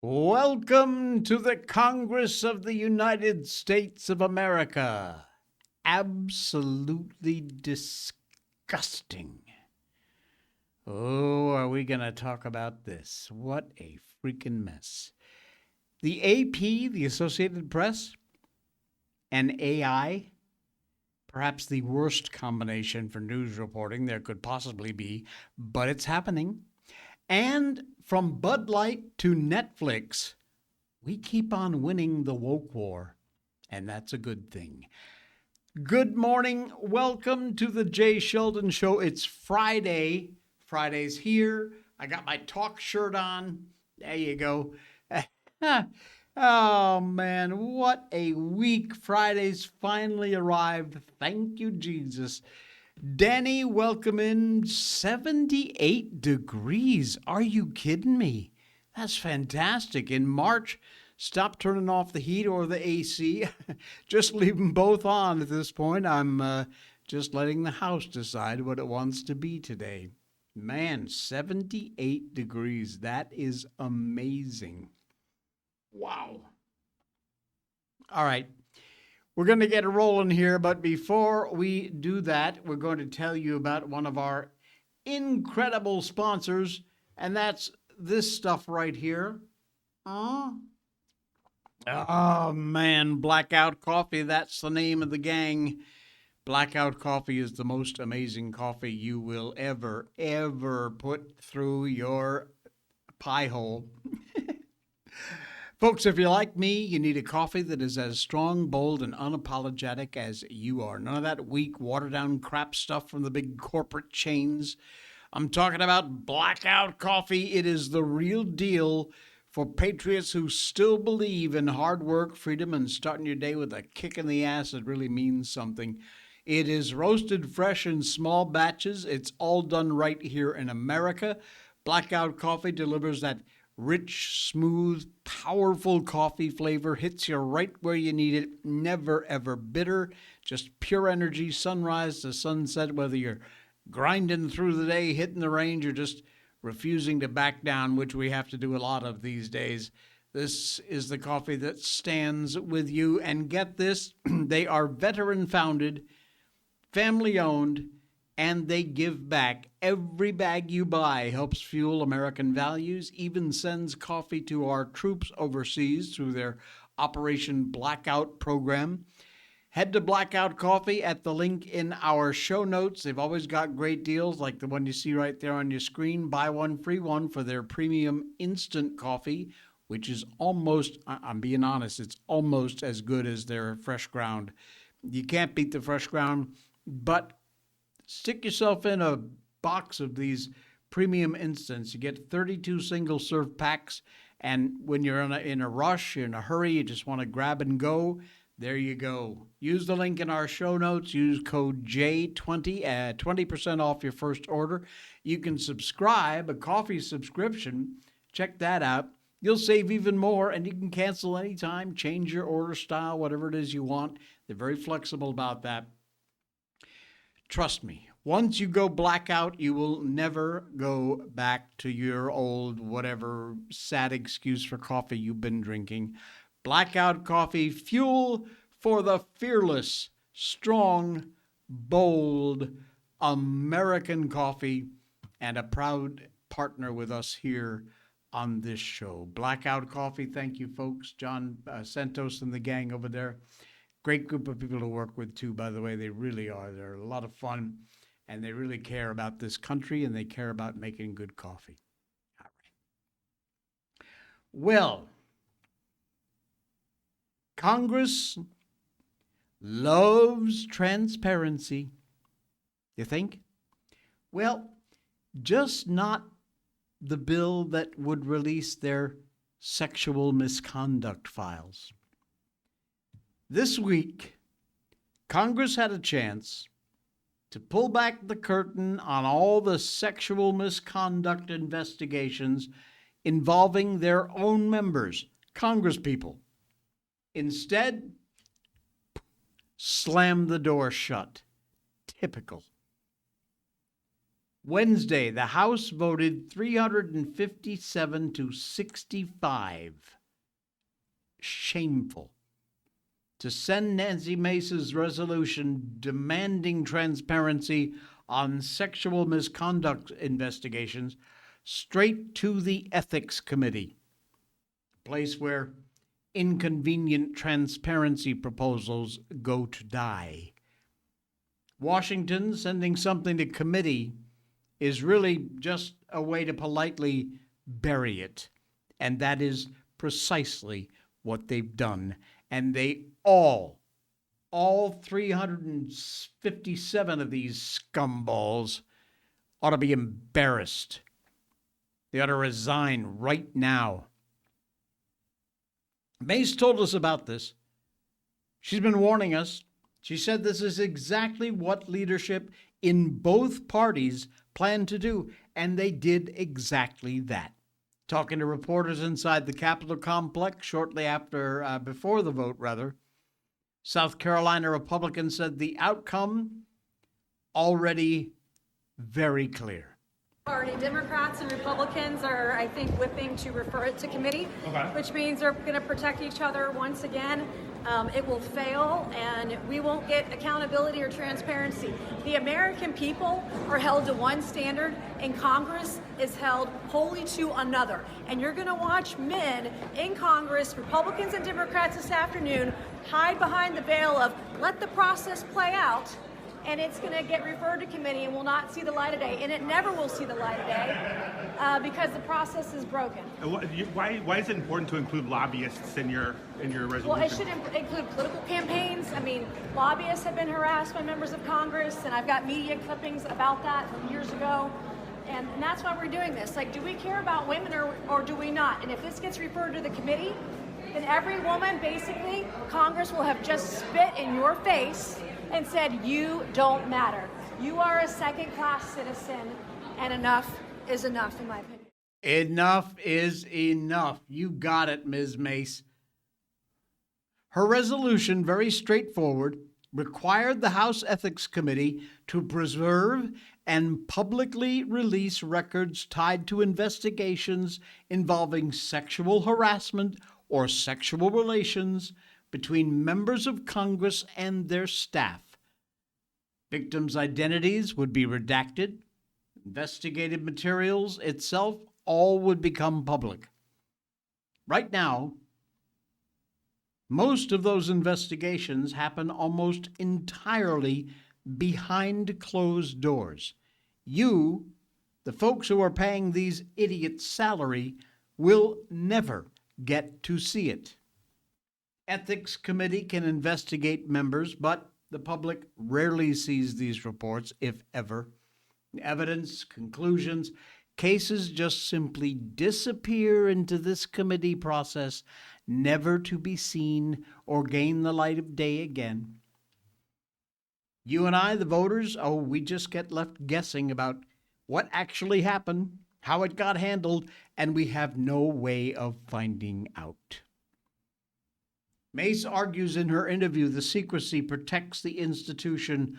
Welcome to the Congress of the United States of America. Absolutely disgusting. Oh, are we going to talk about this? What a freaking mess. The AP, the Associated Press, and AI, perhaps the worst combination for news reporting there could possibly be, but it's happening. And from Bud Light to Netflix, we keep on winning the woke war, and that's a good thing. Good morning. Welcome to the Jay Sheldon Show. It's Friday. Friday's here. I got my talk shirt on. There you go. Oh, man, what a week. Friday's finally arrived. Thank you, Jesus. Danny, welcome in. 78 degrees. Are you kidding me? That's fantastic. In March, stop turning off the heat or the AC. Just leave them both on at this point. I'm just letting the house decide what it wants to be today. Man, 78 degrees. That is amazing. Wow. All right. We're going to get it rolling here, but before we do that, we're going to tell you about one of our incredible sponsors, and that's this stuff right here. Oh, man, Blackout Coffee, that's the name of the gang. Blackout Coffee is the most amazing coffee you will ever put through your pie hole. Folks, if you're like me, you need a coffee that is as strong, bold, and unapologetic as you are. None of that weak, watered-down crap stuff from the big corporate chains. I'm talking about Blackout Coffee. It is the real deal for patriots who still believe in hard work, freedom, and starting your day with a kick in the ass that really means something. It is roasted fresh in small batches. It's all done right here in America. Blackout Coffee delivers that rich, smooth, powerful coffee flavor. Hits you right where you need it. Never, ever bitter. Just pure energy, sunrise to sunset, whether you're grinding through the day, hitting the range, or just refusing to back down, which we have to do a lot of these days. This is the coffee that stands with you. And get this, they are veteran-founded, family-owned, and they give back. Every bag you buy helps fuel American values, even sends coffee to our troops overseas through their Operation Blackout program. Head to Blackout Coffee at the link in our show notes. They've always got great deals like the one you see right there on your screen. Buy one, free one for their premium instant coffee, which is almost, I'm being honest, it's almost as good as their fresh ground. You can't beat the fresh ground, but stick yourself in a box of these premium instants. You get 32 single-serve packs, and when you're in a rush, you're in a hurry, you just want to grab and go, there you go. Use the link in our show notes. Use code J20 at 20% off your first order. You can subscribe, a coffee subscription. Check that out. You'll save even more, and you can cancel anytime, change your order style, whatever it is you want. They're very flexible about that. Trust me, once you go blackout, you will never go back to your old whatever sad excuse for coffee you've been drinking. Blackout Coffee, fuel for the fearless, strong, bold American coffee, and a proud partner with us here on this show. Blackout Coffee, thank you, folks. John Santos and the gang over there. Great group of people to work with, too, by the way. They really are. They're a lot of fun, and they really care about this country, and they care about making good coffee. All right. Well, Congress loves transparency. You think? Well, just not the bill that would release their sexual misconduct files. This week, Congress had a chance to pull back the curtain on all the sexual misconduct investigations involving their own members, Congresspeople. Instead, slam the door shut. Typical. Wednesday, the House voted 357 to 65. Shameful. To send Nancy Mace's resolution demanding transparency on sexual misconduct investigations straight to the Ethics Committee, a place where inconvenient transparency proposals go to die. Washington sending something to committee is really just a way to politely bury it. And that is precisely what they've done. And they all 357 of these scumballs ought to be embarrassed. They ought to resign right now. Mace told us about this. She's been warning us. She said this is exactly what leadership in both parties plan to do, and they did exactly that. Talking to reporters inside the Capitol complex shortly before the vote, South Carolina Republicans said the outcome already very clear. Party Democrats and Republicans are, I think, whipping to refer it to committee, which means they're going to protect each other once again. It will fail, and we won't get accountability or transparency. The American people are held to one standard, and Congress is held wholly to another. And you're going to watch men in Congress, Republicans and Democrats this afternoon, hide behind the veil of let the process play out, and it's going to get referred to committee and will not see the light of day. And it never will see the light of day because the process is broken. Why is it important to include lobbyists in your resolution? Well, it should include political campaigns. I mean, lobbyists have been harassed by members of Congress, and I've got media clippings about that from years ago. And that's why we're doing this. Like, do we care about women or do we not? And if this gets referred to the committee, then every woman, basically, Congress will have just spit in your face and said, you don't matter. You are a second-class citizen, and enough is enough, in my opinion. Enough is enough. You got it, Ms. Mace. Her resolution, very straightforward, required the House Ethics Committee to preserve and publicly release records tied to investigations involving sexual harassment or sexual relations between members of Congress and their staff. Victims' identities would be redacted. Investigative materials itself all would become public. Right now, most of those investigations happen almost entirely behind closed doors. You, the folks who are paying these idiots salary, will never get to see it. Ethics Committee can investigate members, but the public rarely sees these reports, if ever. Evidence, conclusions, cases just simply disappear into this committee process, never to be seen or gain the light of day again. You and I, the voters, we just get left guessing about what actually happened, how it got handled, and we have no way of finding out. Mace argues in her interview the secrecy protects the institution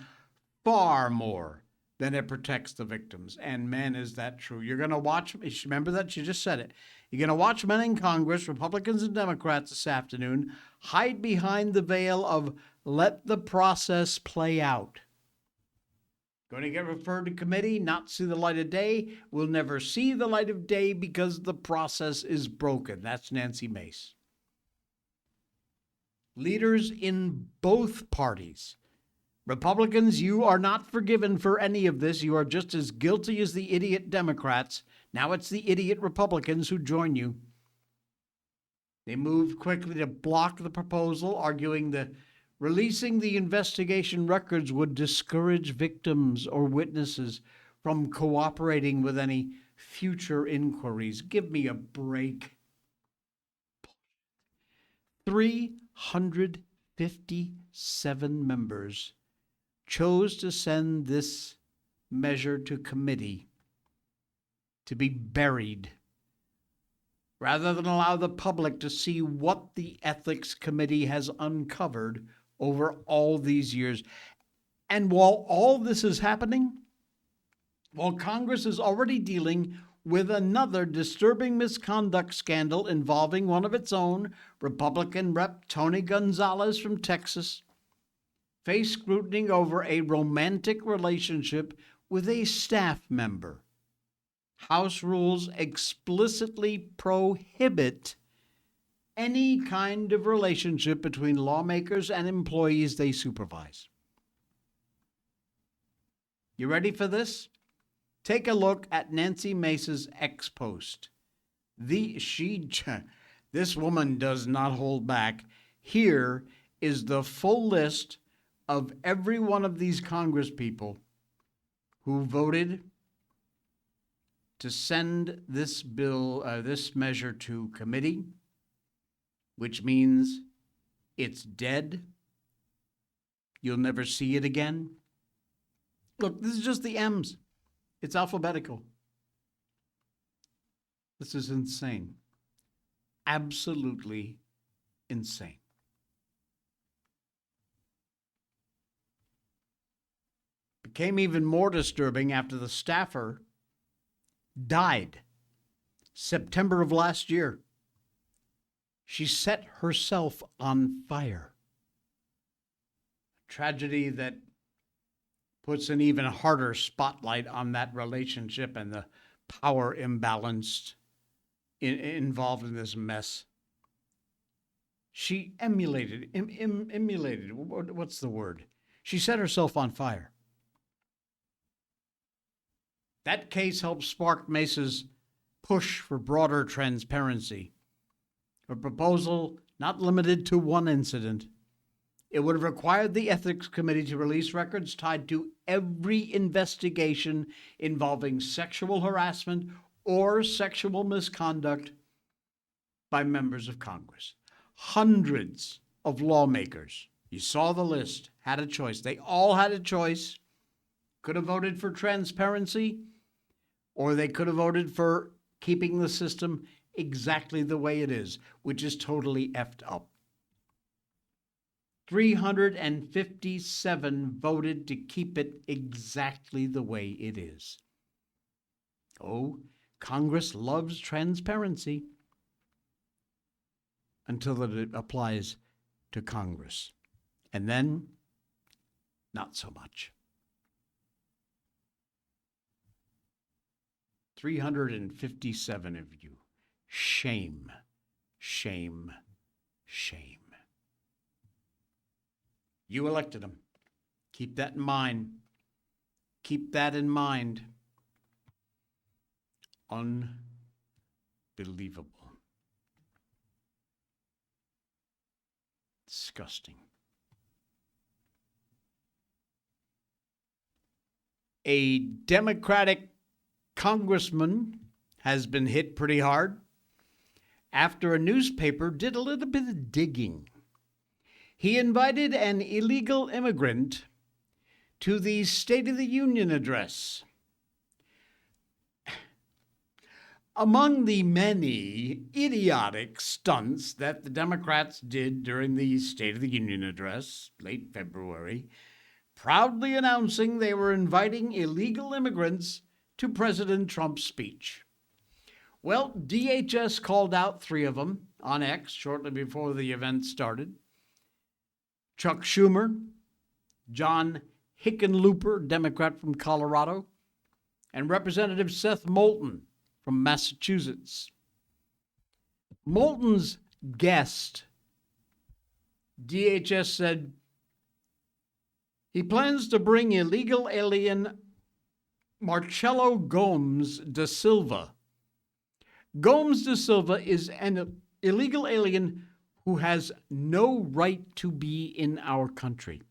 far more than it protects the victims. And man, is that true. You're going to watch, remember that? She just said it. You're going to watch men in Congress, Republicans and Democrats this afternoon, hide behind the veil of let the process play out. Going to get referred to committee, not see the light of day. We'll never see the light of day because the process is broken. That's Nancy Mace. Leaders in both parties. Republicans, you are not forgiven for any of this. You are just as guilty as the idiot Democrats. Now it's the idiot Republicans who join you. They moved quickly to block the proposal, arguing that releasing the investigation records would discourage victims or witnesses from cooperating with any future inquiries. Give me a break. 357 members chose to send this measure to committee to be buried rather than allow the public to see what the Ethics Committee has uncovered over all these years. And while all this is happening, Well, Congress is already dealing with another disturbing misconduct scandal involving one of its own, Republican Rep. Tony Gonzalez from Texas, faced scrutiny over a romantic relationship with a staff member. House rules explicitly prohibit any kind of relationship between lawmakers and employees they supervise. You ready for this? Take a look at Nancy Mace's X post. This woman does not hold back. Here is the full list of every one of these Congress people who voted to send this this measure to committee, which means it's dead. You'll never see it again. Look, this is just the M's. It's alphabetical. This is insane. Absolutely insane. Became even more disturbing after the staffer died September of last year. She set herself on fire. A tragedy that puts an even harder spotlight on that relationship and the power imbalance involved in this mess. She emulated, what's the word? She set herself on fire. That case helped spark Mace's push for broader transparency. A proposal not limited to one incident. It would have required the Ethics Committee to release records tied to every investigation involving sexual harassment or sexual misconduct by members of Congress. Hundreds of lawmakers, you saw the list, had a choice. They all had a choice. Could have voted for transparency, or they could have voted for keeping the system exactly the way it is, which is totally effed up. 357 voted to keep it exactly the way it is. Oh, Congress loves transparency until it applies to Congress. And then, not so much. 357 of you. Shame, shame, shame. You elected them. Keep that in mind. Keep that in mind. Unbelievable. Disgusting. A Democratic congressman has been hit pretty hard after a newspaper did a little bit of digging. He invited an illegal immigrant to the State of the Union address. Among the many idiotic stunts that the Democrats did during the State of the Union address, late February, proudly announcing they were inviting illegal immigrants to President Trump's speech. Well, DHS called out 3 of them on X shortly before the event started. Chuck Schumer, John Hickenlooper, Democrat from Colorado, and Representative Seth Moulton from Massachusetts. Moulton's guest, DHS said, he plans to bring illegal alien Marcelo Gomes da Silva. Gomes da Silva is an illegal alien who has no right to be in our country.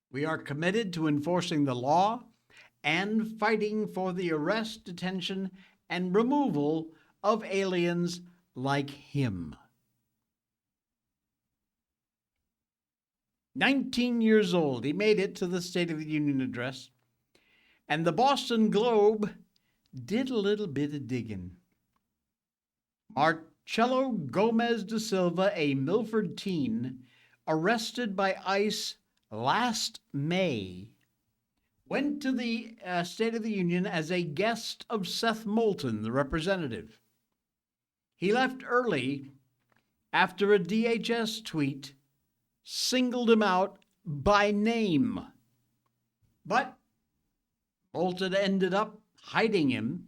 We are committed to enforcing the law and fighting for the arrest, detention, and removal of aliens like him. 19 years old, he made it to the State of the Union address, and the Boston Globe did a little bit of digging. Marcelo Gomez da Silva, a Milford teen, arrested by ICE last May, went to the State of the Union as a guest of Seth Moulton, the representative. He left early after a DHS tweet singled him out by name. But Moulton ended up hiding him.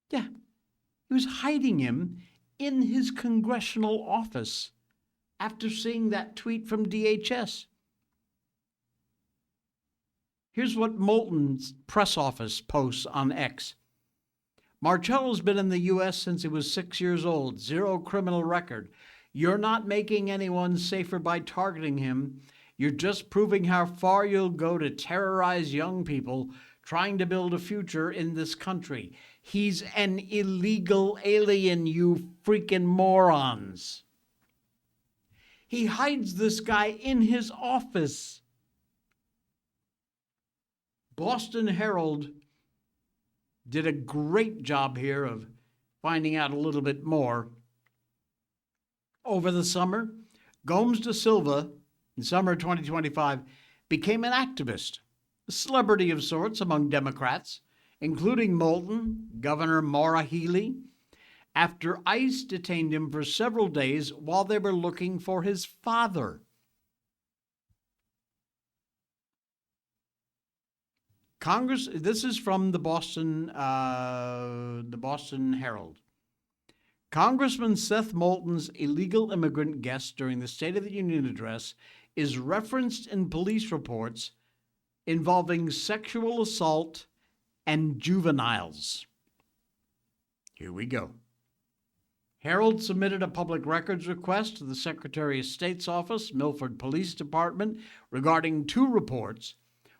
Yeah, he was hiding him in his congressional office after seeing that tweet from DHS. Here's what Moulton's press office posts on X. Marcello's been in the U.S. since he was 6 years old, zero criminal record. You're not making anyone safer by targeting him. You're just proving how far you'll go to terrorize young people trying to build a future in this country. He's an illegal alien, you freaking morons. He hides this guy in his office. Boston Herald did a great job here of finding out a little bit more. Over the summer, Gomes da Silva, in summer 2025, became an activist, a celebrity of sorts among Democrats, including Moulton, Governor Maura Healey, after ICE detained him for several days while they were looking for his father. Congress, this is from the Boston Herald. Congressman Seth Moulton's illegal immigrant guest during the State of the Union address is referenced in police reports involving sexual assault and juveniles. Here we go. Herald submitted a public records request to the Secretary of State's office, Milford Police Department, regarding two reports,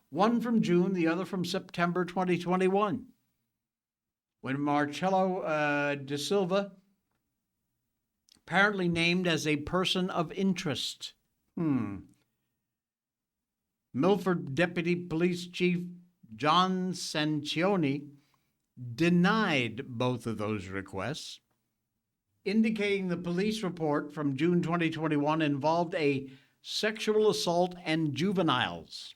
one from June, the other from September 2021. When Marcello da Silva, apparently named as a person of interest. Milford Deputy Police Chief John Sanchioni denied both of those requests, indicating the police report from June 2021 involved a sexual assault and juveniles,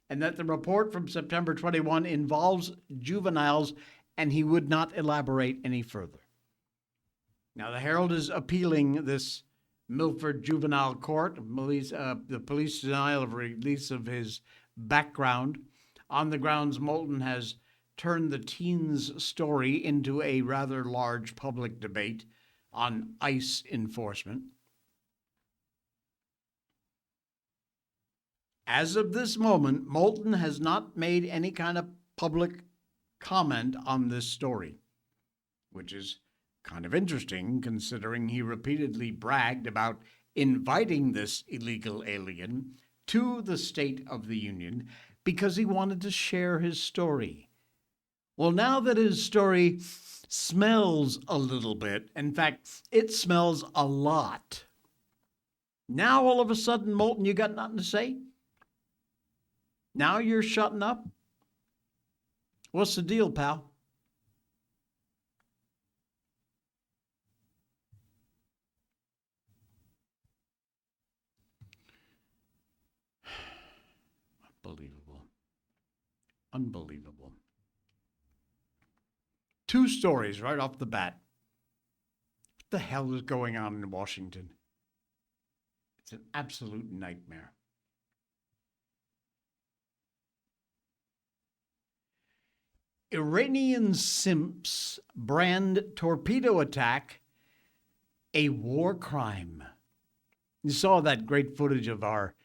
and that the report from September 21 involves juveniles, and he would not elaborate any further. Now, the Herald is appealing this Milford Juvenile Court, the police denial of release of his background, on the grounds Moulton has turned the teen's story into a rather large public debate on ICE enforcement. As of this moment, Moulton has not made any kind of public comment on this story, which is kind of interesting considering he repeatedly bragged about inviting this illegal alien to the State of the Union because he wanted to share his story. Well, now that his story smells a little bit, in fact, it smells a lot, now all of a sudden, Moulton, you got nothing to say? Now you're shutting up? What's the deal, pal? Unbelievable. Unbelievable. Two stories right off the bat. What the hell is going on in Washington? It's an absolute nightmare. Iranian simps brand torpedo attack a war crime. You saw that great footage of our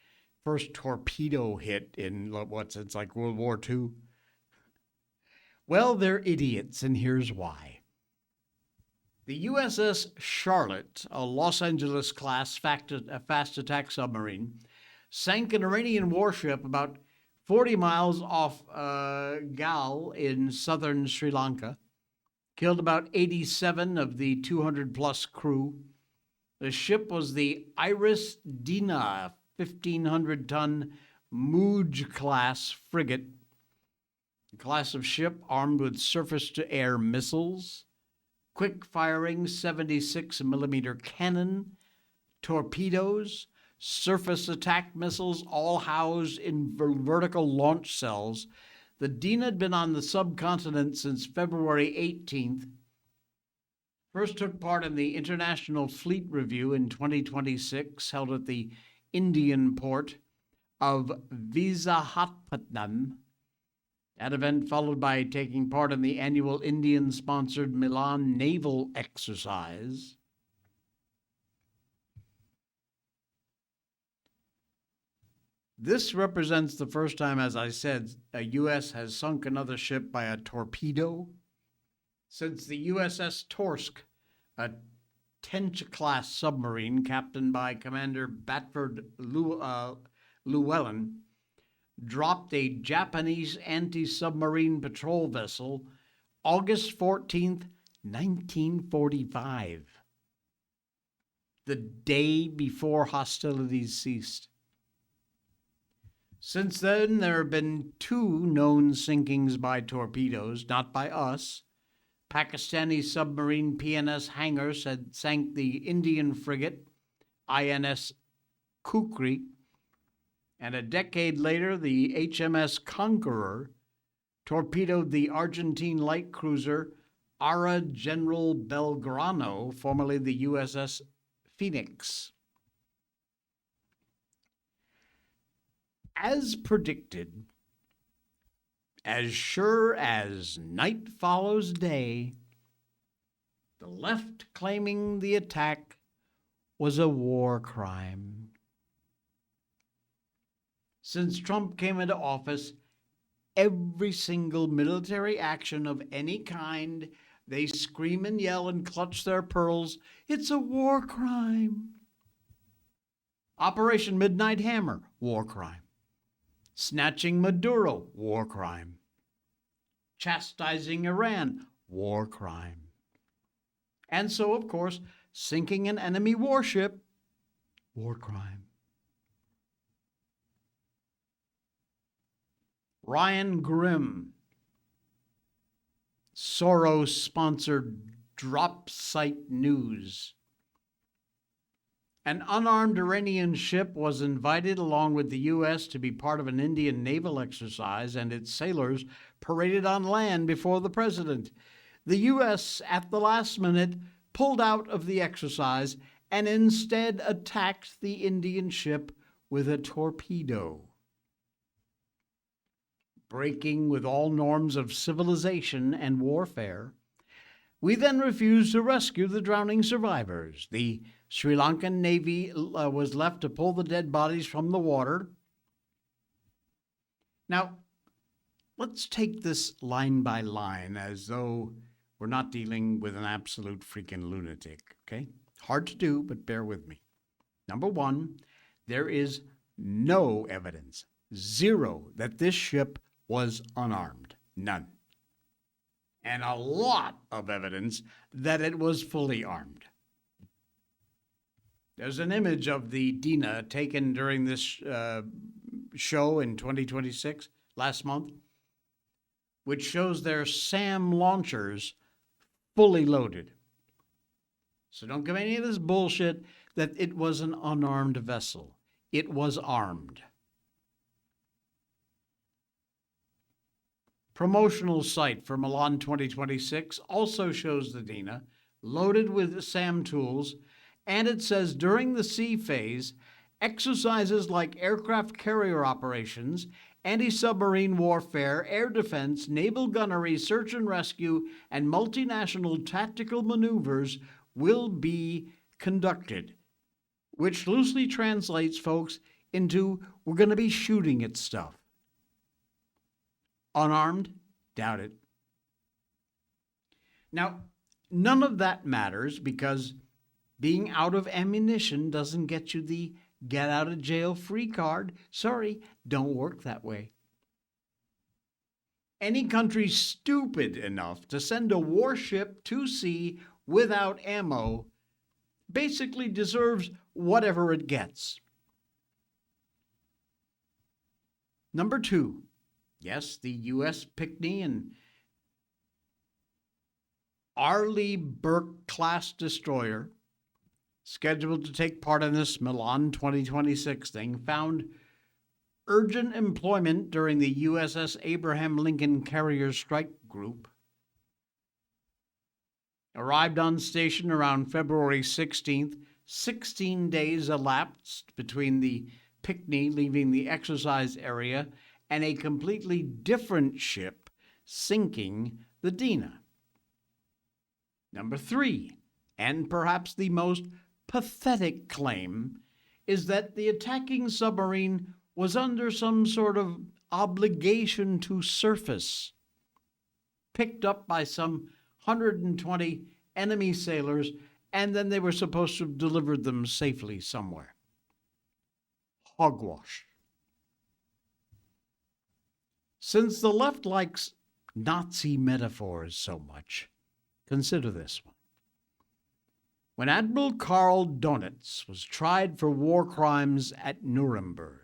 first torpedo hit in it's like World War II. Well, they're idiots, and here's why. The USS Charlotte, a Los Angeles-class fast attack submarine, sank an Iranian warship about 40 miles off Gal in southern Sri Lanka, killed about 87 of the 200-plus crew. The ship was the Iris Dina, 1,500-ton Mooj-class frigate, a class of ship armed with surface-to-air missiles, quick-firing 76-millimeter cannon, torpedoes, surface attack missiles, all housed in vertical launch cells. The Dina had been on the subcontinent since February 18th. First took part in the International Fleet Review in 2026, held at the Indian port of Visakhapatnam. That event followed by taking part in the annual Indian-sponsored Milan naval exercise. This represents the first time, as I said, a U.S. has sunk another ship by a torpedo since the USS Torsk, a Tench-class submarine captained by Commander Batford Llewellyn, dropped a Japanese anti-submarine patrol vessel August 14th, 1945, the day before hostilities ceased. Since then, there have been 2 known sinkings by torpedoes, not by us. Pakistani submarine PNS Hangar sank the Indian frigate INS Kukri, and a decade later, the HMS Conqueror torpedoed the Argentine light cruiser Ara General Belgrano, formerly the USS Phoenix. As predicted, as sure as night follows day, the left claiming the attack was a war crime. Since Trump came into office, every single military action of any kind, they scream and yell and clutch their pearls, it's a war crime. Operation Midnight Hammer, war crime. Snatching Maduro, war crime. Chastising Iran, war crime. And so, of course, sinking an enemy warship, war crime. Ryan Grimm, Soros-sponsored drop site news. An unarmed Iranian ship was invited along with the U.S. to be part of an Indian naval exercise, and its sailors paraded on land before the president. The U.S., at the last minute, pulled out of the exercise and instead attacked the Indian ship with a torpedo. Breaking with all norms of civilization and warfare, we then refused to rescue the drowning survivors. The Sri Lankan Navy was left to pull the dead bodies from the water. Now, let's take this line by line as though we're not dealing with an absolute freaking lunatic, okay? Hard to do, but bear with me. Number one, there is no evidence, 0, that this ship was unarmed. None. And a lot of evidence that it was fully armed. There's an image of the Dina taken during this show in 2026, last month, which shows their SAM launchers fully loaded. So don't give any of this bullshit that it was an unarmed vessel. It was armed. Promotional site for Milan 2026 also shows the Dina loaded with SAM tools, and it says during the sea phase, exercises like aircraft carrier operations, anti-submarine warfare, air defense, naval gunnery, search and rescue, and multinational tactical maneuvers will be conducted, which loosely translates, folks, into we're going to be shooting at stuff. Unarmed? Doubt it. Now, none of that matters because being out of ammunition doesn't get you the get out of jail free card. Sorry, don't work that way. Any country stupid enough to send a warship to sea without ammo basically deserves whatever it gets. Number 2. Yes, the U.S. Pinckney and Arleigh Burke-class destroyer scheduled to take part in this Milan 2026 thing, found urgent employment during the USS Abraham Lincoln Carrier Strike Group. Arrived on station around February 16th. 16 days elapsed between the Pinckney leaving the exercise area and a completely different ship sinking the Dina. Number 3, and perhaps the most pathetic claim, is that the attacking submarine was under some sort of obligation to surface, picked up by some 120 enemy sailors, and then they were supposed to have delivered them safely somewhere. Hogwash. Since the left likes Nazi metaphors so much, consider this one. When Admiral Karl Donitz was tried for war crimes at Nuremberg,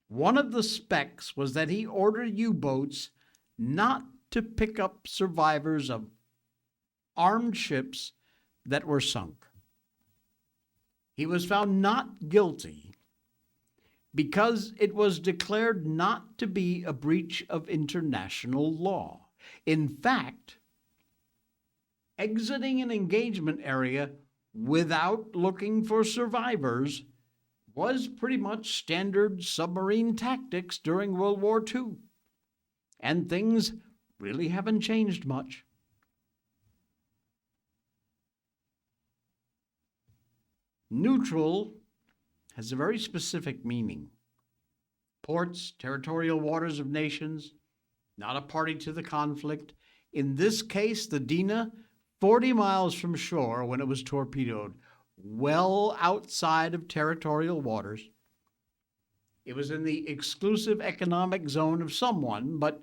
one of the specs was that he ordered U-boats not to pick up survivors of armed ships that were sunk. He was found not guilty because it was declared not to be a breach of international law. In fact, exiting an engagement area without looking for survivors was pretty much standard submarine tactics during World War II. And things really haven't changed much. Neutral has a very specific meaning. Ports, territorial waters of nations, not a party to the conflict. In this case, the Dina, 40 miles from shore when it was torpedoed, well outside of territorial waters. It was in the exclusive economic zone of someone, but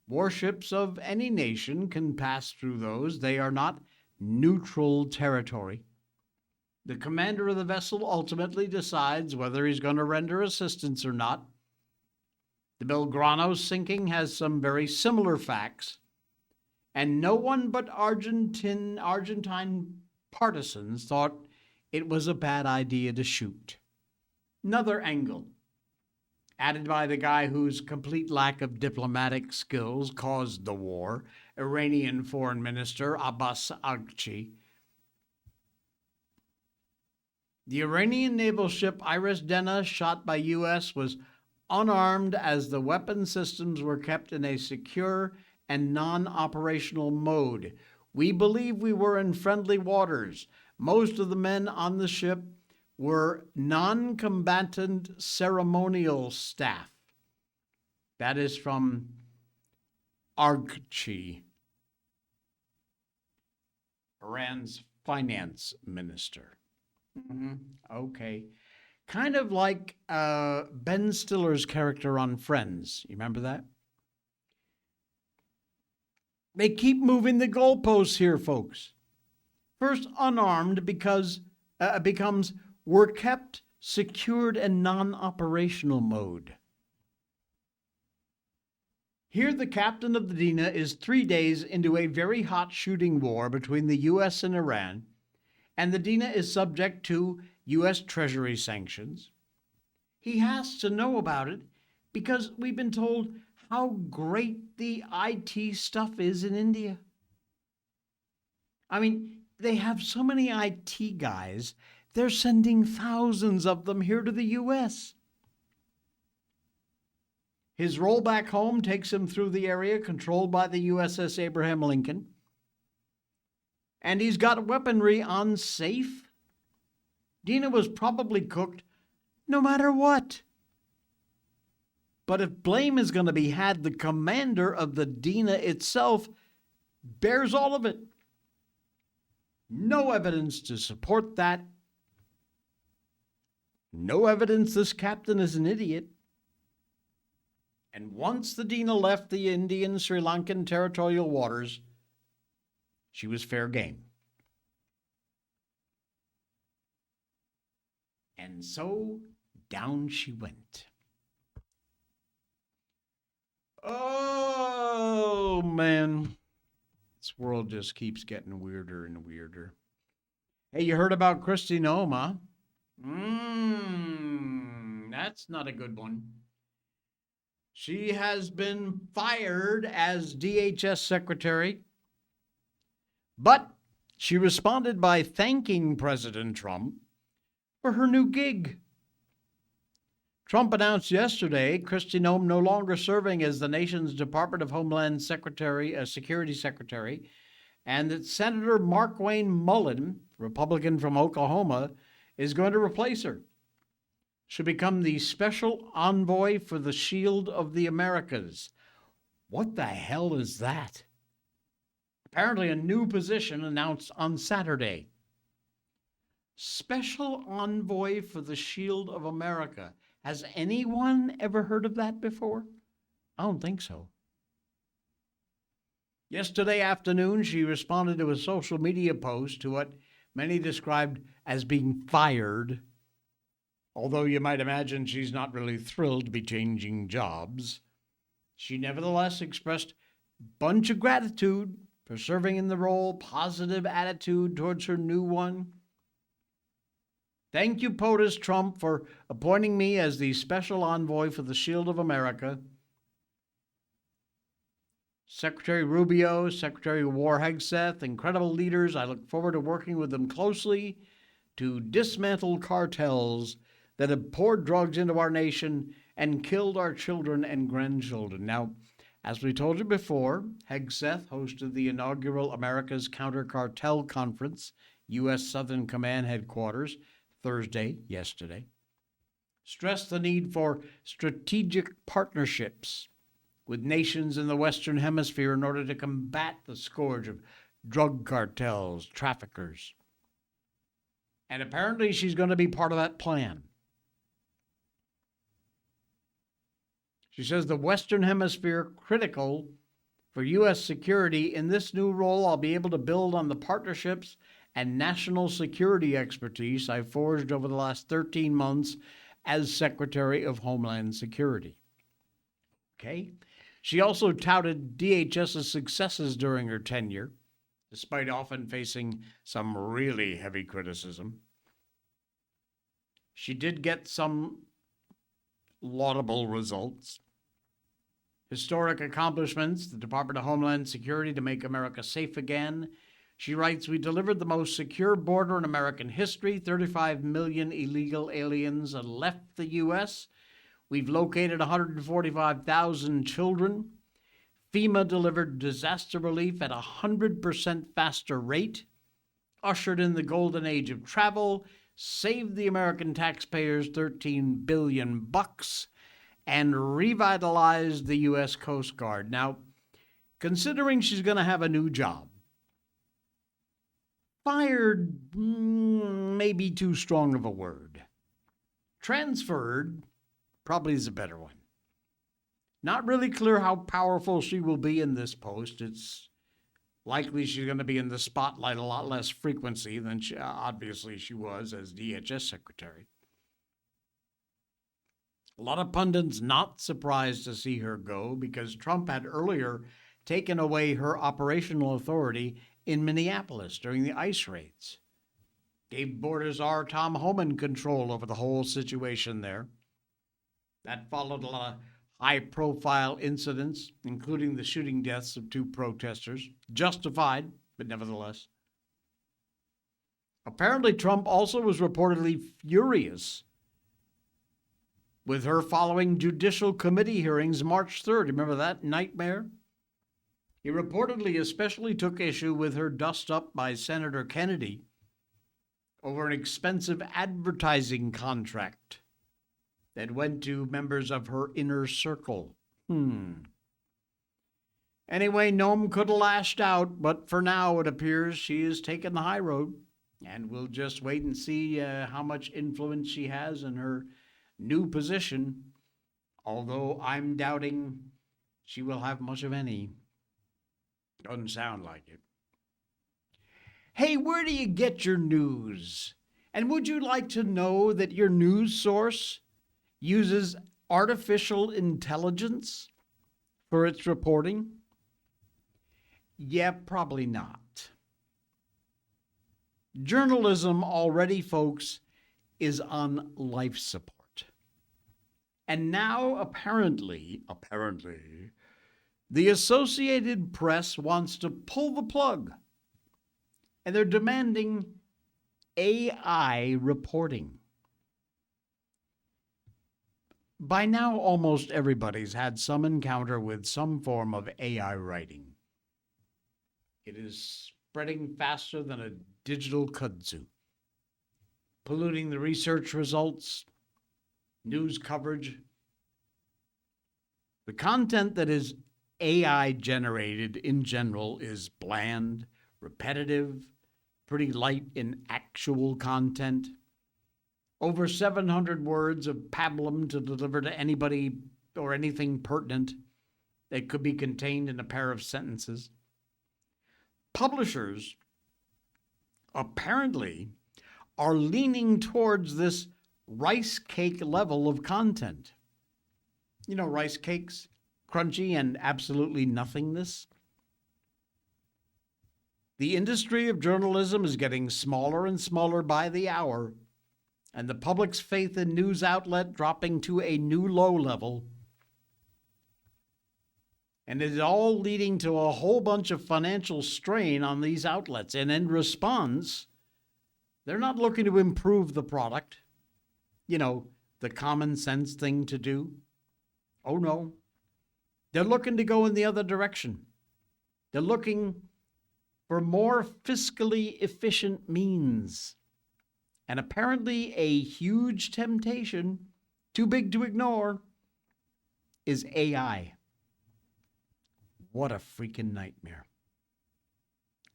warships of any nation can pass through those. They are not neutral territory. The commander of the vessel ultimately decides whether he's going to render assistance or not. The Belgrano sinking has some very similar facts, and no one but Argentine partisans thought it was a bad idea to shoot. Another angle, added by the guy whose complete lack of diplomatic skills caused the war, Iranian Foreign Minister Abbas Araghchi. The Iranian naval ship Iris Dena, shot by U.S., was unarmed as the weapon systems were kept in a secure and non-operational mode. We believe we were in friendly waters. Most of the men on the ship were non-combatant ceremonial staff. That is from Araghchi, Iran's finance minister. Okay. Kind of like Ben Stiller's character on Friends. You remember that? They keep moving the goalposts here, folks. First, unarmed becomes were kept, secured, and non-operational mode. Here, the captain of the Dina is 3 days into a very hot shooting war between the U.S. and Iran, and the Dina is subject to U.S. Treasury sanctions. He has to know about it because we've been told how great the IT stuff is in India. I mean, they have so many IT guys, they're sending thousands of them here to the U.S. His roll back home takes him through the area controlled by the USS Abraham Lincoln. And he's got weaponry on safe. Dina was probably cooked no matter what. But if blame is going to be had, the commander of the Dina itself bears all of it. No evidence to support that. No evidence this captain is an idiot. And once the Dina left the Indian Sri Lankan territorial waters, she was fair game. And so down she went. Oh, man. This world just keeps getting weirder and weirder. Hey, you heard about Kristi Noem, huh? That's not a good one. She has been fired as DHS secretary, but she responded by thanking President Trump for her new gig. Trump announced yesterday Kristi Noem no longer serving as the nation's Department of Homeland Security Secretary, and that Senator Markwayne Mullin, Republican from Oklahoma, is going to replace her. She'll become the special envoy for the Shield of the Americas. What the hell is that? Apparently a new position announced on Saturday. Special envoy for the Shield of America. Has anyone ever heard of that before? I don't think so. Yesterday afternoon, she responded to a social media post to what many described as being fired. Although you might imagine she's not really thrilled to be changing jobs, she nevertheless expressed a bunch of gratitude for serving in the role, positive attitude towards her new one. Thank you, POTUS Trump, for appointing me as the special envoy for the Shield of America. Secretary Rubio, Secretary of War Hegseth, incredible leaders. I look forward to working with them closely to dismantle cartels that have poured drugs into our nation and killed our children and grandchildren. Now, as we told you before, Hegseth hosted the inaugural America's Counter Cartel Conference, U.S. Southern Command Headquarters, yesterday, stressed the need for strategic partnerships with nations in the Western Hemisphere in order to combat the scourge of drug cartels, traffickers. And apparently she's going to be part of that plan. She says the Western Hemisphere critical for U.S. security. In this new role, I'll be able to build on the partnerships and national security expertise I forged over the last 13 months as Secretary of Homeland Security. Okay. She also touted DHS's successes during her tenure, despite often facing some really heavy criticism. She did get some laudable results. Historic accomplishments, the Department of Homeland Security to make America safe again. She writes, we delivered the most secure border in American history. 35 million illegal aliens have left the U.S. We've located 145,000 children. FEMA delivered disaster relief at a 100% faster rate, ushered in the golden age of travel, saved the American taxpayers $13 billion, and revitalized the U.S. Coast Guard. Now, considering she's going to have a new job, fired may be too strong of a word. Transferred probably is a better one. Not really clear how powerful she will be in this post. It's likely she's going to be in the spotlight a lot less frequency than obviously she was as DHS secretary. A lot of pundits not surprised to see her go because Trump had earlier taken away her operational authority in Minneapolis during the ICE raids. Gave Border Czar Tom Homan control over the whole situation there. That followed a lot of high-profile incidents, including the shooting deaths of 2 protesters. Justified, but nevertheless. Apparently, Trump also was reportedly furious with her following Judicial Committee hearings March 3rd. Remember that nightmare? He reportedly especially took issue with her dust-up by Senator Kennedy over an expensive advertising contract that went to members of her inner circle. Anyway, Noem could have lashed out, but for now it appears she is taking the high road, and we'll just wait and see how much influence she has in her new position, although I'm doubting she will have much of any. Doesn't sound like it. Hey, where do you get your news? And would you like to know that your news source uses artificial intelligence for its reporting? Yeah, probably not. Journalism already, folks, is on life support. And now, apparently, the Associated Press wants to pull the plug. And they're demanding AI reporting. By now, almost everybody's had some encounter with some form of AI writing. It is spreading faster than a digital kudzu, polluting the research results, news coverage. The content that is AI generated in general is bland, repetitive, pretty light in actual content. Over 700 words of pablum to deliver to anybody or anything pertinent that could be contained in a pair of sentences. Publishers apparently are leaning towards this rice cake level of content. You know, rice cakes, crunchy and absolutely nothingness. The industry of journalism is getting smaller and smaller by the hour, and the public's faith in news outlet dropping to a new low level. And it's all leading to a whole bunch of financial strain on these outlets. And in response, they're not looking to improve the product. You know, the common sense thing to do. Oh no. They're looking to go in the other direction. They're looking for more fiscally efficient means. And apparently a huge temptation, too big to ignore, is AI. What a freaking nightmare.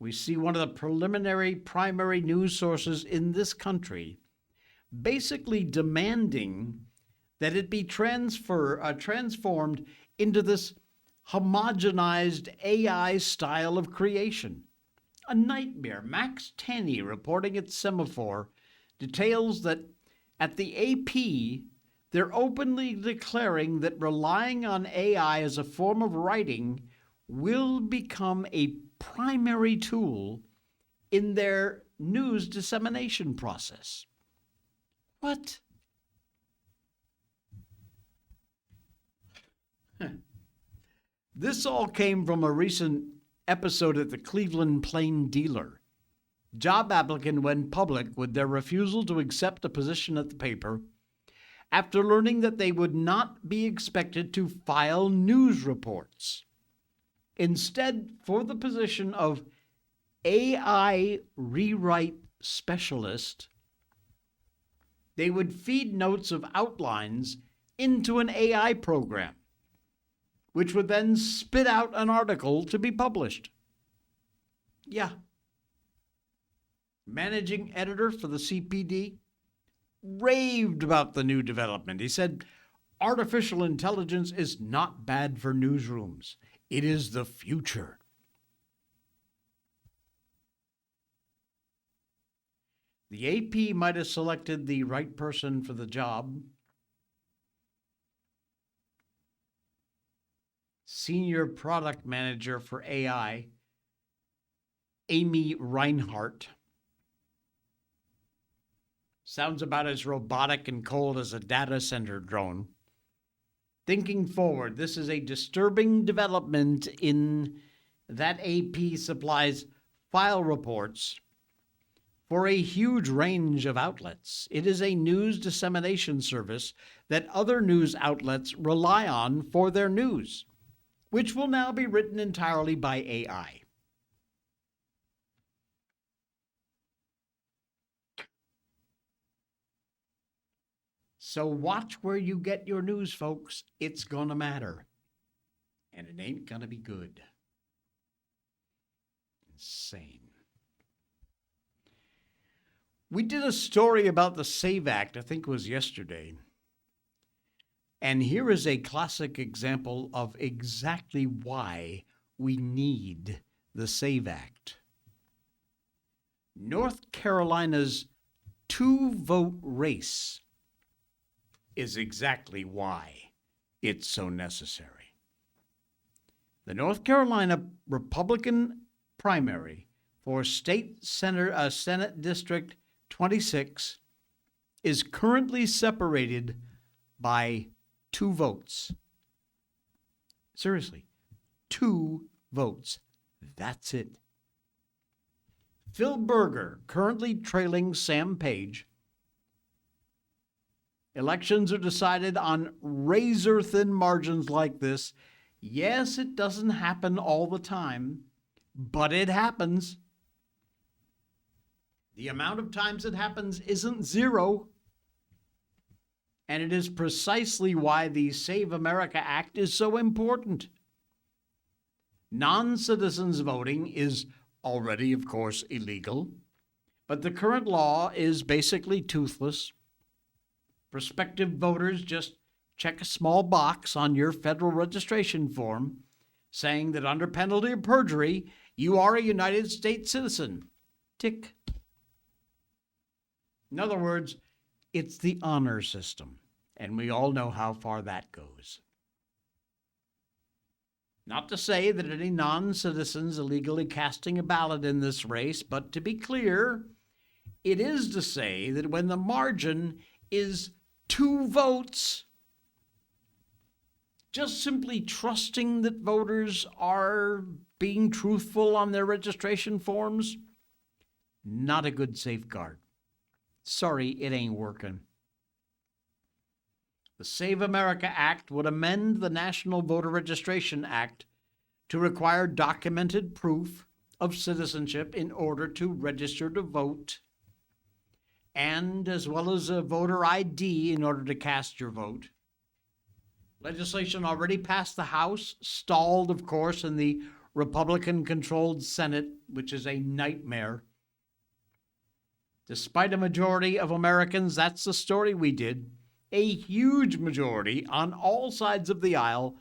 We see one of the preliminary primary news sources in this country basically demanding that it be transformed into this homogenized AI style of creation. A nightmare. Max Tenney, reporting at Semaphore, details that at the AP, they're openly declaring that relying on AI as a form of writing will become a primary tool in their news dissemination process. What? This all came from a recent episode at the Cleveland Plain Dealer. Job applicant went public with their refusal to accept a position at the paper after learning that they would not be expected to file news reports. Instead, for the position of AI rewrite specialist, they would feed notes of outlines into an AI program, which would then spit out an article to be published. Yeah. Managing editor for the CPD raved about the new development. He said, artificial intelligence is not bad for newsrooms. It is the future. The AP might have selected the right person for the job. Senior product manager for AI, Amy Reinhart. Sounds about as robotic and cold as a data center drone. Thinking forward, this is a disturbing development in that AP supplies file reports for a huge range of outlets. It is a news dissemination service that other news outlets rely on for their news, which will now be written entirely by AI. So watch where you get your news, folks. It's going to matter. And it ain't going to be good. Insane. We did a story about the SAVE Act, I think it was yesterday. And here is a classic example of exactly why we need the SAVE Act. North Carolina's 2-vote race is exactly why it's so necessary. The North Carolina Republican primary for Senate District 26 is currently separated by 2 votes. Seriously, 2 votes. That's it. Phil Berger currently trailing Sam Page. Elections are decided on razor-thin margins like this. Yes, it doesn't happen all the time, but it happens. The amount of times it happens isn't 0. And it is precisely why the Save America Act is so important. Non-citizens voting is already, of course, illegal, but the current law is basically toothless. Prospective voters just check a small box on your federal registration form saying that under penalty of perjury, you are a United States citizen. Tick. In other words, it's the honor system, and we all know how far that goes. Not to say that any non-citizens illegally casting a ballot in this race, but to be clear, it is to say that when the margin is 2 votes, just simply trusting that voters are being truthful on their registration forms, not a good safeguard. Sorry, it ain't working. The Save America Act would amend the National Voter Registration Act to require documented proof of citizenship in order to register to vote, and as well as a voter ID in order to cast your vote. Legislation already passed the House, stalled, of course, in the Republican-controlled Senate, which is a nightmare. Despite a majority of Americans, that's the story we did. A huge majority on all sides of the aisle,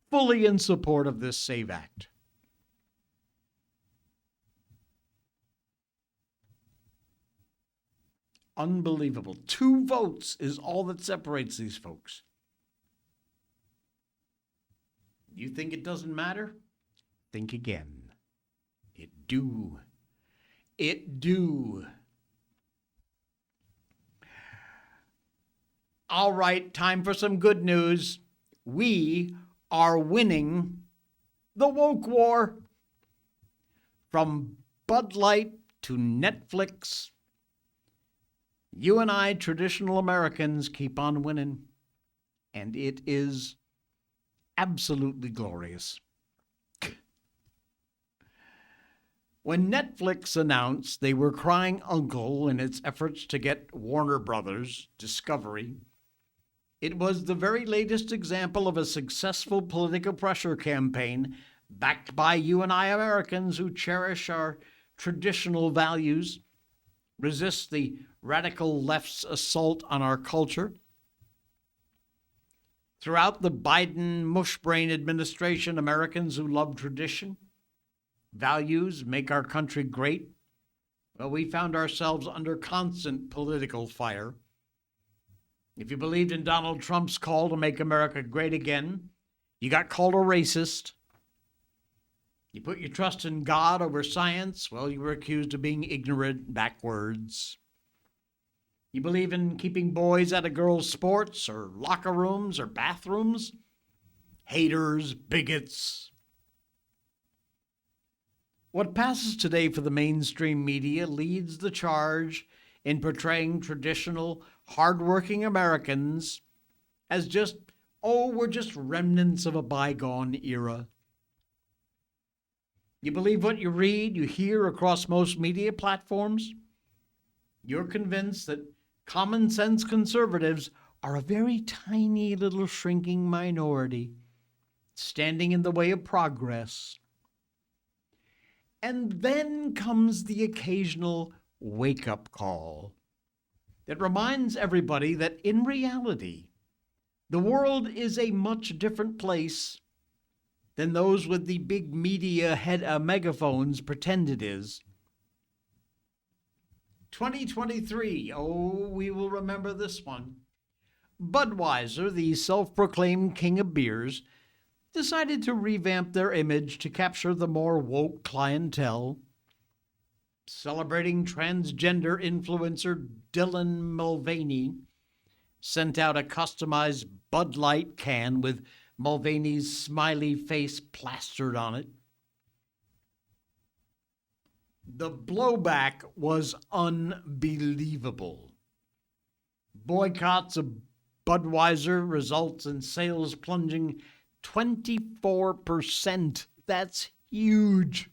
fully in support of this SAVE Act. Unbelievable. 2 votes is all that separates these folks. You think it doesn't matter? Think again. It do. It do. All right, time for some good news. We are winning the woke war. From Bud Light to Netflix, you and I, traditional Americans, keep on winning. And it is absolutely glorious. When Netflix announced they were crying uncle in its efforts to get Warner Brothers Discovery, it was the very latest example of a successful political pressure campaign backed by you and I Americans who cherish our traditional values, resist the radical left's assault on our culture. Throughout the Biden mushbrain administration, Americans who love tradition, values, make our country great, well, we found ourselves under constant political fire. If you believed in Donald Trump's call to make America great again, you got called a racist. You put your trust in God over science, well, you were accused of being ignorant, backwards. You believe in keeping boys out of girls' sports or locker rooms or bathrooms? Haters, bigots. What passes today for the mainstream media leads the charge in portraying traditional, hardworking Americans as just, we're just remnants of a bygone era. You believe what you read, you hear across most media platforms? You're convinced that common sense conservatives are a very tiny little shrinking minority, standing in the way of progress. And then comes the occasional wake-up call that reminds everybody that in reality, the world is a much different place than those with the big media megaphones pretend it is. 2023, we will remember this one. Budweiser, the self-proclaimed king of beers, decided to revamp their image to capture the more woke clientele. celebrating transgender influencer Dylan Mulvaney sent out a customized Bud Light can with Mulvaney's smiley face plastered on it. The blowback was unbelievable. Boycotts of Budweiser results in sales plunging 24%. That's huge.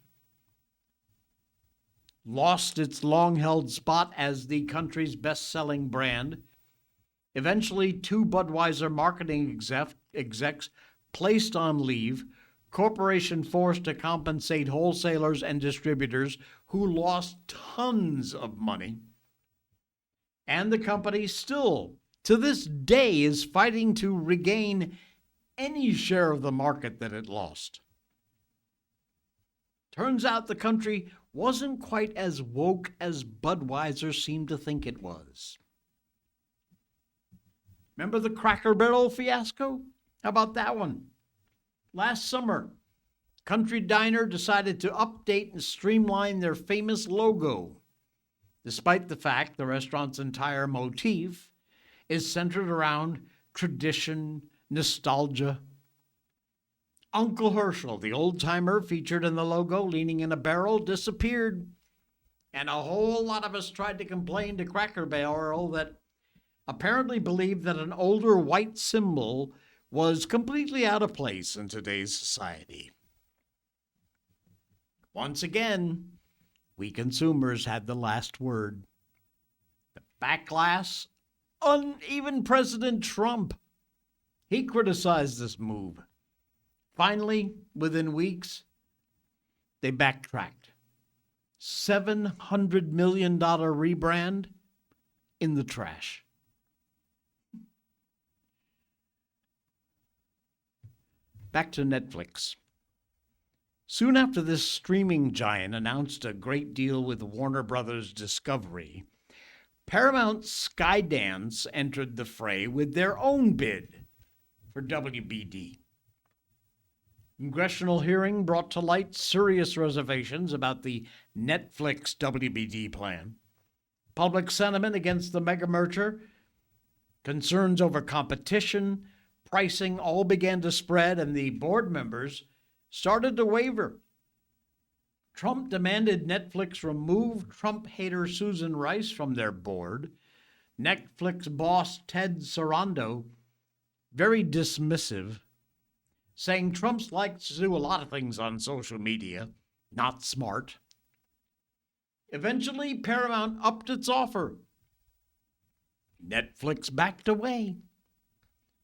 Lost its long-held spot as the country's best-selling brand. Eventually, 2 Budweiser marketing execs placed on leave, corporation forced to compensate wholesalers and distributors who lost tons of money. And the company still, to this day, is fighting to regain any share of the market that it lost. Turns out the country wasn't quite as woke as Budweiser seemed to think it was. Remember the Cracker Barrel fiasco? How about that one? Last summer, Country Diner decided to update and streamline their famous logo, despite the fact the restaurant's entire motif is centered around tradition, nostalgia. Uncle Herschel, the old-timer featured in the logo leaning in a barrel, disappeared. And a whole lot of us tried to complain to Cracker Barrel that apparently believed that an older white symbol was completely out of place in today's society. Once again, we consumers had the last word. The backlash, even President Trump, he criticized this move. Finally, within weeks, they backtracked. $700 million rebrand in the trash. Back to Netflix. Soon after this streaming giant announced a great deal with Warner Brothers Discovery, Paramount Skydance entered the fray with their own bid for WBD. Congressional hearing brought to light serious reservations about the Netflix WBD plan. Public sentiment against the mega merger, concerns over competition, pricing all began to spread, and the board members started to waver. Trump demanded Netflix remove Trump hater Susan Rice from their board. Netflix boss Ted Sarandos, very dismissive, saying Trump's likes to do a lot of things on social media, not smart. Eventually, Paramount upped its offer. Netflix backed away.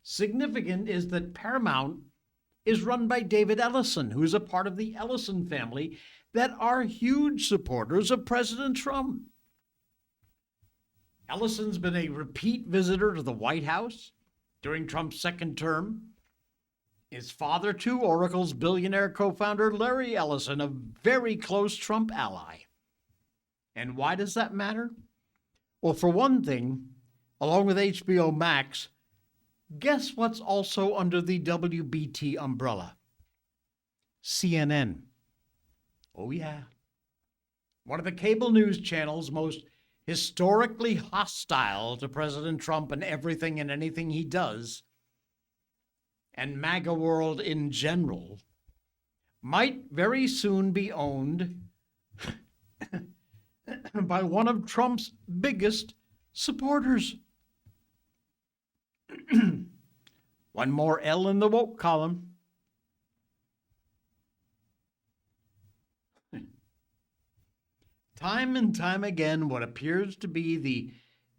Significant is that Paramount is run by David Ellison, who's a part of the Ellison family that are huge supporters of President Trump. Ellison's been a repeat visitor to the White House during Trump's second term. His father, too, Oracle's billionaire co-founder Larry Ellison, a very close Trump ally. And why does that matter? Well, for one thing, along with HBO Max, guess what's also under the WBT umbrella? CNN. Oh, yeah. One of the cable news channels most historically hostile to President Trump and everything and anything he does, and MAGA world in general, might very soon be owned by one of Trump's biggest supporters. One more L in the woke column. Time and time again, what appears to be the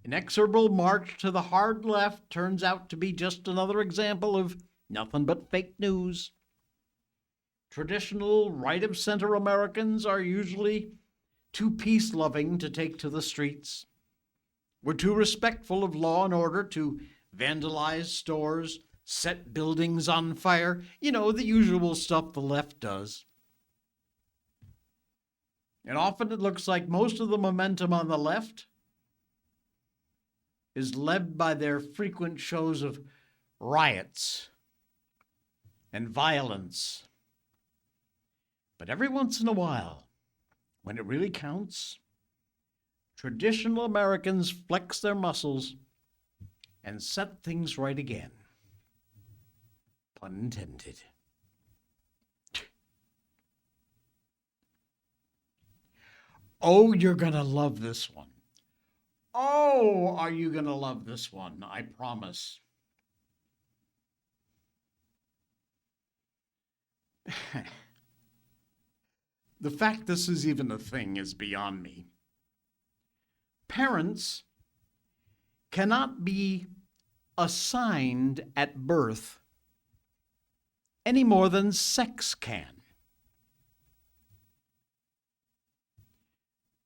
inexorable march to the hard left turns out to be just another example of nothing but fake news. Traditional right-of-center Americans are usually too peace-loving to take to the streets. We're too respectful of law and order to vandalize stores, set buildings on fire, the usual stuff the left does. And often it looks like most of the momentum on the left is led by their frequent shows of riots and violence. But every once in a while, when it really counts, traditional Americans flex their muscles and set things right again. Pun intended. Oh, you're going to love this one. Oh, are you going to love this one? I promise. The fact this is even a thing is beyond me. Parents cannot be assigned at birth any more than sex can.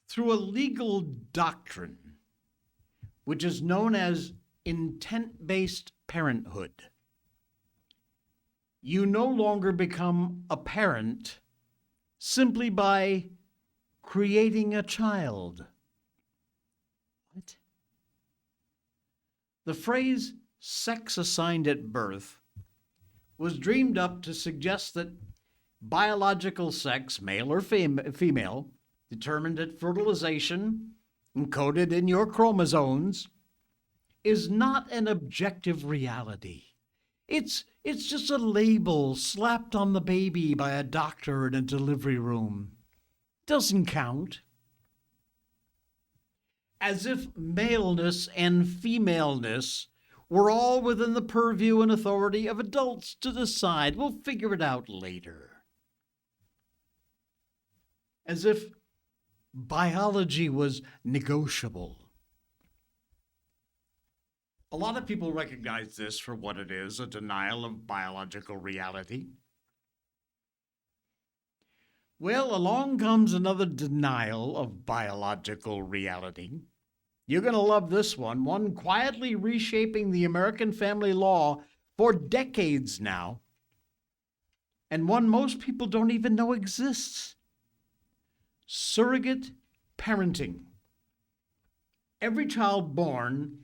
Through a legal doctrine, which is known as intent-based parenthood, you no longer become a parent simply by creating a child. What? The phrase sex assigned at birth was dreamed up to suggest that biological sex, male or female, determined at fertilization, encoded in your chromosomes, is not an objective reality. It's just a label slapped on the baby by a doctor in a delivery room. Doesn't count. As if maleness and femaleness were all within the purview and authority of adults to decide. We'll figure it out later. As if biology was negotiable. A lot of people recognize this for what it is, a denial of biological reality. Well, along comes another denial of biological reality. You're going to love this one quietly reshaping the American family law for decades now, and one most people don't even know exists. Surrogate parenting. Every child born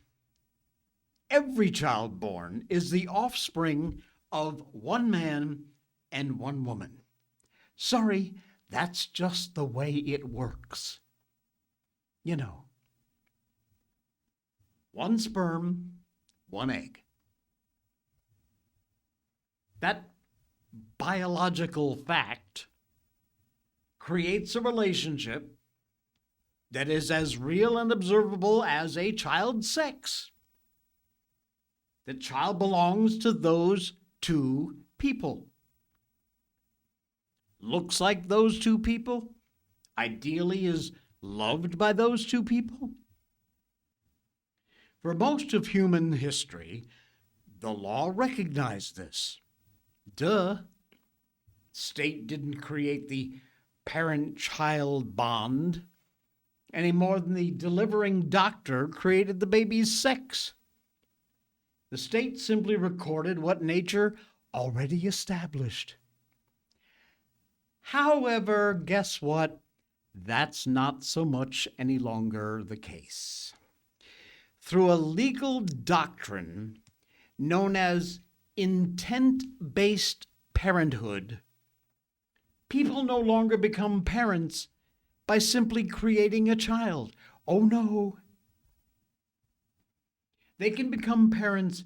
is the offspring of one man and one woman. Sorry, that's just the way it works. You know, one sperm, one egg. That biological fact creates a relationship that is as real and observable as a child's sex. The child belongs to those two people. Looks like those two people, ideally is loved by those two people. For most of human history, the law recognized this. Duh. State didn't create the parent-child bond any more than the delivering doctor created the baby's sex. The state simply recorded what nature already established. However, guess what? That's not so much any longer the case. Through a legal doctrine known as intent-based parenthood, people no longer become parents by simply creating a child. Oh no. They can become parents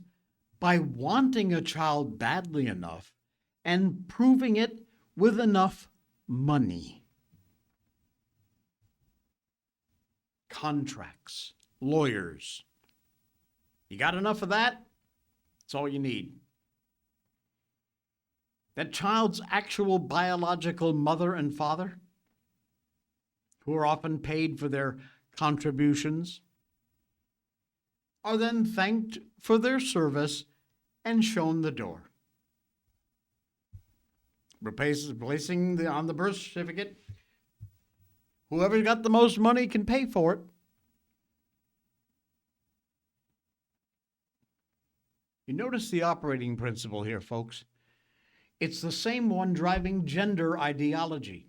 by wanting a child badly enough and proving it with enough money. Contracts, lawyers. You got enough of that? That's all you need. That child's actual biological mother and father, who are often paid for their contributions, are then thanked for their service and shown the door. Replacing on the birth certificate, whoever got the most money can pay for it. You notice the operating principle here, folks. It's the same one driving gender ideology.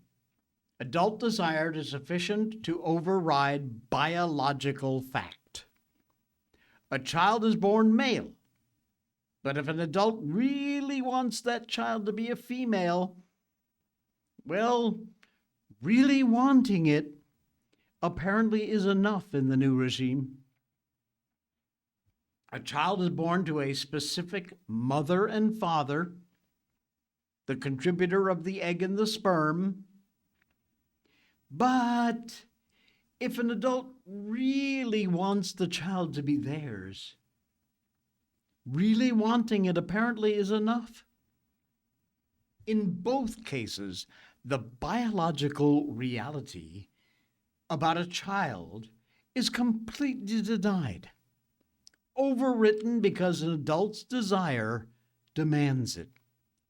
Adult desire is sufficient to override biological fact. A child is born male, but if an adult really wants that child to be a female, well, really wanting it apparently is enough in the new regime. A child is born to a specific mother and father, the contributor of the egg and the sperm. But if an adult really wants the child to be theirs, really wanting it apparently is enough. In both cases, the biological reality about a child is completely denied, overwritten because an adult's desire demands it,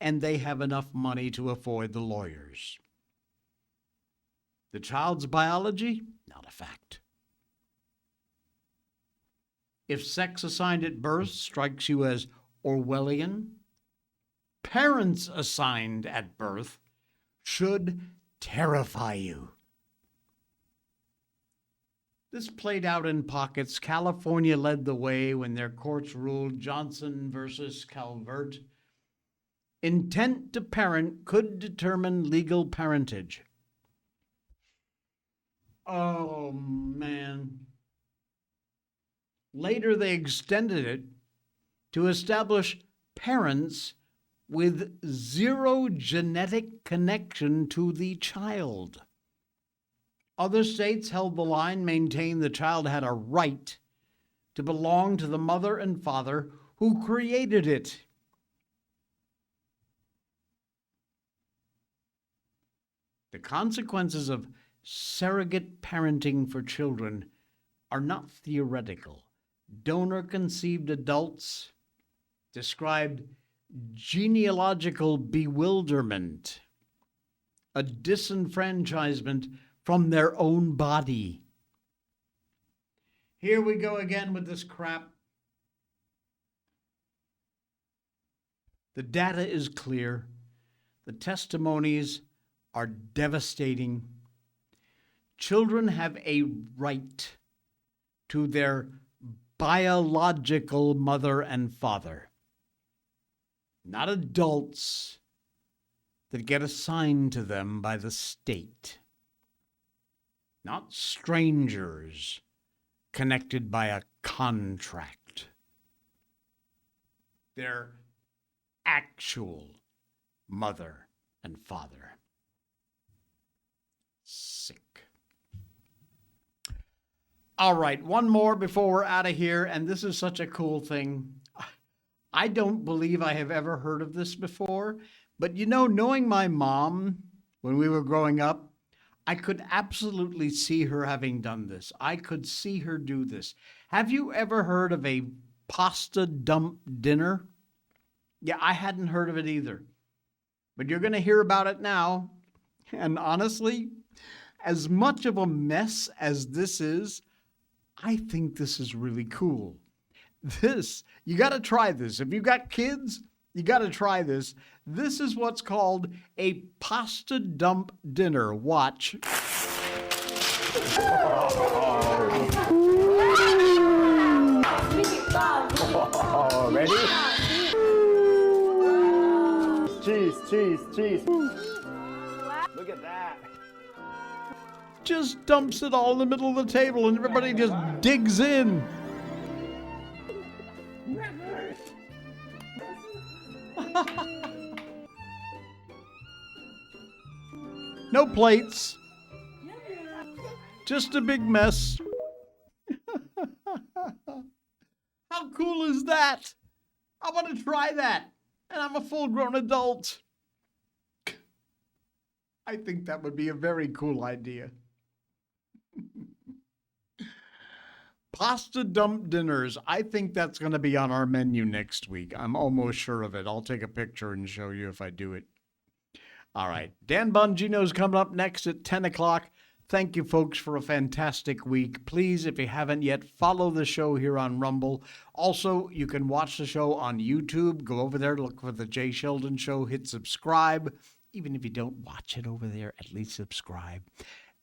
and they have enough money to afford the lawyers. The child's biology, not a fact. If sex assigned at birth strikes you as Orwellian, parents assigned at birth should terrify you. This played out in pockets. California led the way when their courts ruled Johnson versus Calvert. Intent to parent could determine legal parentage. Oh, man. Later, they extended it to establish parents with zero genetic connection to the child. Other states held the line, maintained the child had a right to belong to the mother and father who created it. The consequences of surrogate parenting for children are not theoretical. Donor-conceived adults described genealogical bewilderment, a disenfranchisement from their own body. Here we go again with this crap. The data is clear. The testimonies are devastating. Children have a right to their biological mother and father, not adults that get assigned to them by the state, not strangers connected by a contract. Their actual mother and father. Sick. All right, one more before we're out of here, and this is such a cool thing. I don't believe I have ever heard of this before, but you know, knowing my mom when we were growing up, I could absolutely see her having done this. I could see her do this. Have you ever heard of a pasta dump dinner? Yeah, I hadn't heard of it either, but you're going to hear about it now. And honestly, as much of a mess as this is, I think this is really cool. You got to try this. If you got kids, you got to try this. This is what's called a pasta dump dinner. Watch. Oh, ready? Cheese. Look at that. Just dumps it all in the middle of the table and everybody just digs in. No plates. Just a big mess. How cool is that? I want to try that. And I'm a full-grown adult. I think that would be a very cool idea. Pasta dump dinners. I think that's going to be on our menu next week. I'm almost sure of it. I'll take a picture and show you if I do it. All right. Dan Bongino's coming up next at 10 o'clock. Thank you, folks, for a fantastic week. Please, if you haven't yet, follow the show here on Rumble. Also, you can watch the show on YouTube. Go over there, look for the Jay Sheldon Show, hit subscribe. Even if you don't watch it over there, at least subscribe.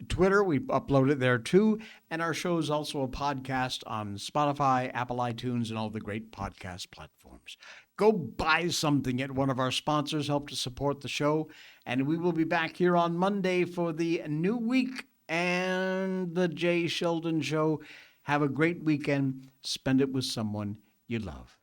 Twitter, we upload it there too. And our show is also a podcast on Spotify, Apple iTunes, and all the great podcast platforms. Go buy something at one of our sponsors. Help to support the show. And we will be back here on Monday for the new week and the Jay Sheldon Show. Have a great weekend. Spend it with someone you love.